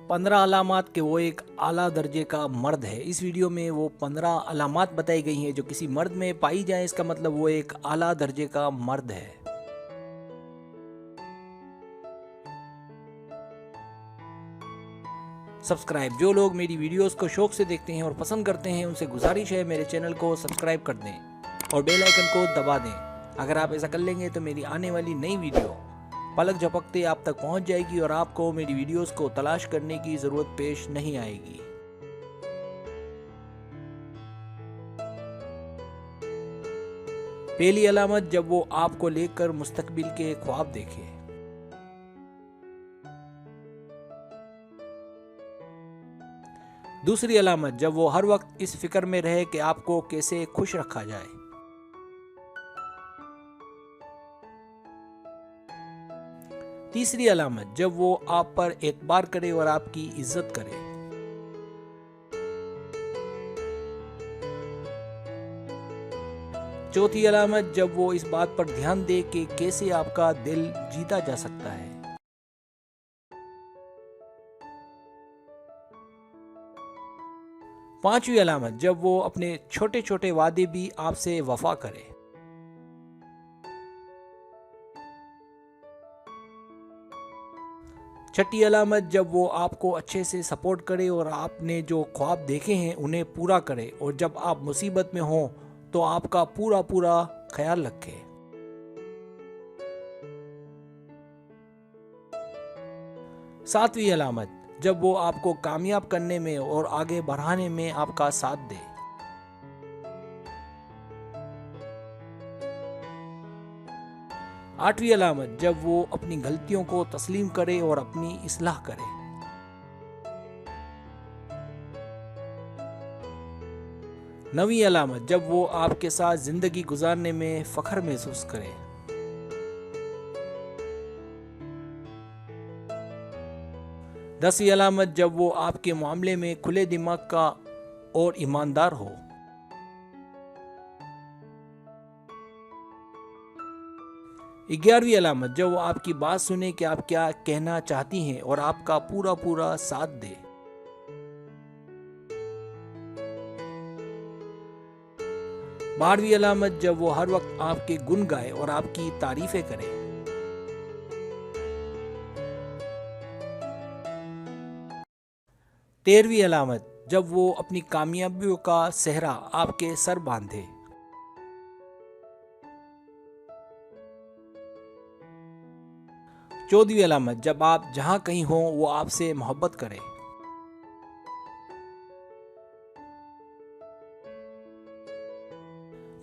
15 अलामात कि वो एक आला दर्जे का मर्द है। इस वीडियो में वो 15 अलामात बताई गई हैं जो किसी मर्द में पाई जाए, इसका मतलब वो एक आला दर्जे का मर्द है। सब्सक्राइब, जो लोग मेरी वीडियोस को शौक से देखते हैं और पसंद करते हैं उनसे गुजारिश है मेरे चैनल को सब्सक्राइब कर दें और बेल आइकन को दबा दें। अगर आप ऐसा कर लेंगे तो मेरी आने वाली नई वीडियो पलक झपकते आप तक पहुंच जाएगी और आपको मेरी वीडियोस को तलाश करने की जरूरत पेश नहीं आएगी। पहली अलामत, जब वो आपको लेकर मुस्तकबिल के ख्वाब देखे। दूसरी अलामत, जब वो हर वक्त इस फिक्र में रहे कि आपको कैसे खुश रखा जाए। तीसरी अलामत, जब वो आप पर एतबार करे और आपकी इज्जत करे। चौथी अलामत, जब वो इस बात पर ध्यान दे कि कैसे आपका दिल जीता जा सकता है। पांचवी अलामत, जब वो अपने छोटे छोटे वादे भी आपसे वफा करे। छठी अलामत, जब वो आपको अच्छे से सपोर्ट करे और आपने जो ख्वाब देखे हैं उन्हें पूरा करे और जब आप मुसीबत में हो तो आपका पूरा पूरा ख्याल रखे। सातवीं अलामत, जब वो आपको कामयाब करने में और आगे बढ़ाने में आपका साथ दे। आठवीं अलामत, जब वो अपनी गलतियों को तस्लीम करे और अपनी इस्लाह करे। नवीं अलामत, जब वो आपके साथ जिंदगी गुजारने में फख्र महसूस करे। 10वीं अलामत, जब वो आपके मामले में खुले दिमाग का और ईमानदार हो। 11वीं अलामत, जब वो आपकी बात सुने कि आप क्या कहना चाहती हैं और आपका पूरा पूरा साथ दे। 12वीं अलामत, जब वो हर वक्त आपके गुण गाए और आपकी तारीफें करे। 13वीं अलामत, जब वो अपनी कामयाबियों का सेहरा आपके सर बांधे। 14वीं अलामत, जब आप जहां कहीं हो वो आपसे मोहब्बत करे।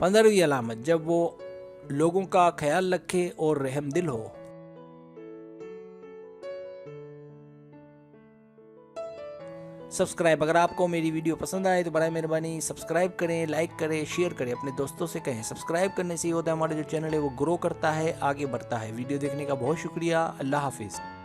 15वीं अलामत, जब वो लोगों का ख्याल रखे और रहमदिल हो। 'सब्सक्राइब, अगर आपको मेरी वीडियो पसंद आए तो बराए मेहरबानी सब्सक्राइब करें, लाइक करें, शेयर करें, अपने दोस्तों से कहें। सब्सक्राइब करने से ये होता है हमारा जो चैनल है वो ग्रो करता है, आगे बढ़ता है। वीडियो देखने का बहुत शुक्रिया। अल्लाह हाफिज़।